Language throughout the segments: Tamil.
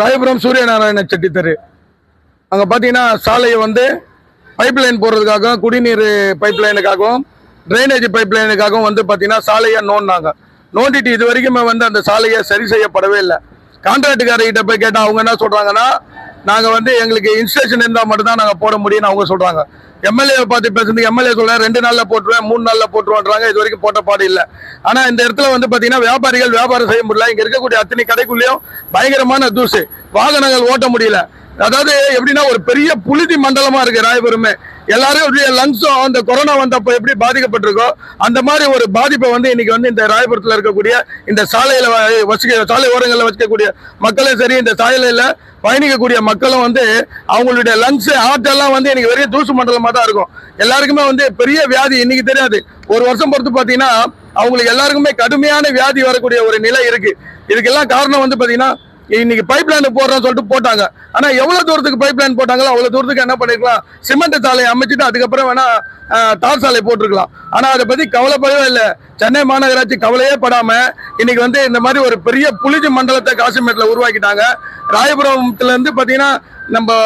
ராயபுரம் சூரியநாராயண செட்டி தெரு அங்கே பார்த்தீங்கன்னா சாலையை வந்து பைப் லைன் போடுறதுக்காகவும் குடிநீர் பைப் லைனுக்காகவும் ட்ரைனேஜ் பைப் லைனுக்காகவும் வந்து பார்த்தீங்கன்னா சாலையை நோண்டிட்டு இது வரைக்குமே வந்து அந்த சாலையை சரி செய்யப்படவே இல்லை. கான்ட்ராக்டுக்காரர்கிட்ட போய் கேட்டால் அவங்க என்ன சொல்கிறாங்கன்னா, நாங்கள் வந்து எங்களுக்கு இன்ஸ்ட்ரக்ஷன் இருந்தால் மட்டும்தான் நாங்கள் போட முடியும்னு அவங்க சொல்கிறாங்க. எம்எல்ஏ பார்த்து பேசுறது, எம்எல்ஏ சொல்ல 2 நாளில் போட்டுருவேன் 3 நாளில் போட்டுருவான்றாங்க. இது வரைக்கும் போட்ட பாடு இல்லை. ஆனால் இந்த இடத்துல வந்து பார்த்தீங்கன்னா வியாபாரிகள் வியாபாரம் செய்ய முடியல. இங்கே இருக்கக்கூடிய அத்தனை கடைக்குள்ளேயும் பயங்கரமான தூசு, வாகனங்கள் ஓட்ட முடியல. அதாவது எப்படின்னா ஒரு பெரிய புழுதி மண்டலமா இருக்கு ராயபுரமே. எல்லாரும் லங்ஸும் அந்த கொரோனா வந்தப்போ எப்படி பாதிக்கப்பட்டிருக்கோ அந்த மாதிரி ஒரு பாதிப்பை வந்து இன்னைக்கு வந்து இந்த ராயபுரத்தில் இருக்கக்கூடிய இந்த சாலை ஓரங்களில் வசிக்கக்கூடிய மக்களும் சரி, இந்த சாலையில பயணிக்கக்கூடிய மக்களும் வந்து அவங்களுடைய லங்ஸ் ஆட்டெல்லாம் வந்து இன்னைக்கு வெறும் தூசு மண்டலமா தான் இருக்கும். எல்லாருக்குமே வந்து பெரிய வியாதி இன்னைக்கு தெரியாது. ஒரு வருஷம் பொறுத்து பார்த்தீங்கன்னா அவங்களுக்கு எல்லாருக்குமே கடுமையான வியாதி வரக்கூடிய ஒரு நிலை இருக்கு. இதுக்கெல்லாம் காரணம் வந்து பார்த்தீங்கன்னா இன்னைக்கு பைப் லைன் போடுறோம்னு சொல்லிட்டு போட்டாங்க. ஆனா எவ்வளவு தூரத்துக்கு பைப் லைன் போட்டாங்களோ அவ்வளவு தூரத்துக்கு என்ன பண்ணிருக்கலாம், சிமெண்ட் சாலையை அமைச்சிட்டு அதுக்கப்புறம் வேணா தார் சாலை போட்டிருக்கலாம். ஆனா அதை பத்தி கவலைப்படவே இல்லை. சென்னை மாநகராட்சி கவலையே படாம இன்னைக்கு வந்து இந்த மாதிரி ஒரு பெரிய புழுதி மண்டலத்தை காசிமேட்ல உருவாக்கிட்டாங்க. ராயபுரத்துல இருந்து பாத்தீங்கன்னா நம்ம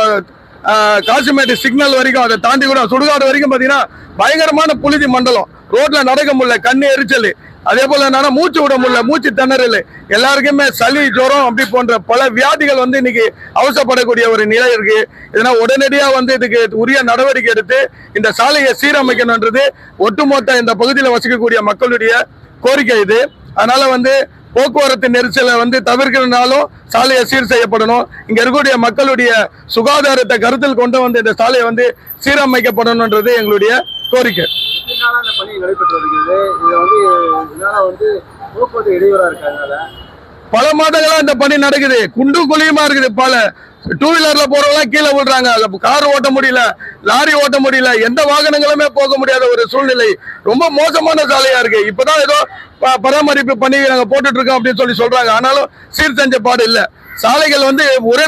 காசிமேட்டு சிக்னல் வரைக்கும், அதை தாண்டி கூட சுடுகாடு வரைக்கும் பாத்தீங்கன்னா பயங்கரமான புழுதி மண்டலம். ரோட்ல நடக்க முடியல, கண்ணு எரிச்சல். அதே போல என்னன்னா மூச்சு விட முடியல, மூச்சு திணறல், எல்லாருக்குமே சளி ஜுரம் அப்படி போன்ற பல வியாதிகள் வந்து இன்னைக்கு அவசரப்படக்கூடிய ஒரு நிலை இருக்கு. இதனால் உடனடியா வந்து இதுக்கு உரிய நடவடிக்கை எடுத்து இந்த சாலையை சீரமைக்கணும்ன்றது ஒட்டுமொத்த இந்த பகுதியில் வசிக்கக்கூடிய மக்களுடைய கோரிக்கை இது. அதனால வந்து போக்குவரத்து நெரிசலை வந்து தவிர்க்கிறதுனாலும் சாலையை சீர் செய்யப்படணும். இங்க இருக்கக்கூடிய மக்களுடைய சுகாதாரத்தை கருத்தில் கொண்டு வந்து இந்த சாலையை வந்து சீரமைக்கப்படணும்ன்றது எங்களுடைய கோரிக்கை. பல மாதங்களா இந்த பணி நடக்குது. குண்டு குழியுமா இருக்குது. பல 2 வீலர்ல போறவங்க கீழே விடுறாங்க. கார் ஓட்ட முடியல, லாரி ஓட்ட முடியல, எந்த வாகனங்களுமே போக முடியாத ஒரு சூழ்நிலை. ரொம்ப மோசமான சாலையா இருக்கு. இப்பதான் ஏதோ பராமரிப்பு பண்ணி நாங்க போட்டுட்டு இருக்கோம் அப்படின்னு சொல்றாங்க. ஆனாலும் சீர் செஞ்ச பாடு இல்ல. சாலைகள் வந்து ஒரே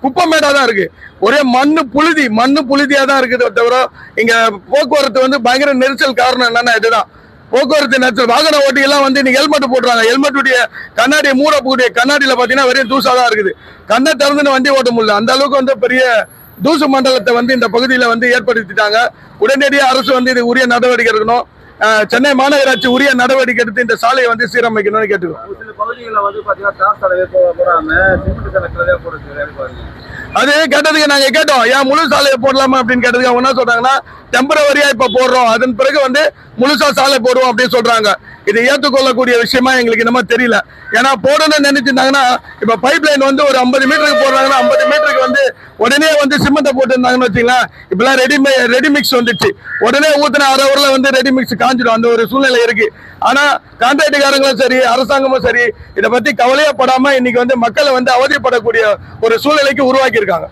குப்பமேடா தான் இருக்கு. ஒரே மண்ணு புழுதியா தான் இருக்குது தவிர இங்க போக்குவரத்து வந்து பயங்கர நெரிசல். காரணம் என்னன்னா இதுதான், போக்குவரத்து நெரிசல். வாகன ஓட்டிகள்லாம் வந்து இன்னைக்கு ஹெல்மெட் போடுறாங்க. ஹெல்மெட்டுடைய கண்ணாடி மூடக்கூடிய கண்ணாடியில பாத்தீங்கன்னா வெறும் தூசா தான் இருக்குது. கண்ணை திறந்துன்னு வண்டி ஓட்ட முடியல. அந்த அளவுக்கு வந்து பெரிய தூசு மண்டலத்தை வந்து இந்த பகுதியில வந்து ஏற்படுத்திட்டாங்க. உடனடியாக அரசு வந்து இது உரிய நடவடிக்கை எடுக்கணும். சென்னை மாநகராட்சி உரிய நடவடிக்கை எடுத்து இந்த சாலையை வந்து சீரமைக்கணும்னு கேட்டுக்கிறோம். அது கேட்டதுக்கு நாங்க கேட்டோம், ஏன் முழு சாலையை போடலாமா அப்படின்னு கேட்டதுக்கு அவங்க என்ன சொல்றாங்கன்னா, டெம்பரவரியா இப்ப போடுறோம், அதன் பிறகு வந்து முழுசா சாலை போடுவோம் அப்படின்னு சொல்றாங்க. இது ஏற்றுக்கொள்ளக்கூடிய விஷயமா எங்களுக்கு என்னமோ தெரியல. ஏன்னா போடணும்னு நினைச்சிருந்தாங்கன்னா இப்ப பைப் லைன் வந்து ஒரு 50 மீட்டருக்கு போடுறாங்கன்னா 50 மீட்டருக்கு வந்து உடனே வந்து சிமெண்ட்டை போட்டு இருந்தாங்கன்னு வச்சுக்கலாம். இப்பெல்லாம் ரெடிமிக்ஸ் வந்துச்சு. உடனே ஊத்தின அரை ஊர்ல வந்து ரெடிமிக்ஸ் காஞ்சிடும். அந்த ஒரு சூழ்நிலை இருக்கு. ஆனா கான்ட்ராக்டுக்காரங்களும் சரி, அரசாங்கமும் சரி, இதை பத்தி கவலையே படாம இன்னைக்கு வந்து மக்களை வந்து அவதிப்படக்கூடிய ஒரு சூழ்நிலைக்கு உருவாக்கி இருக்காங்க.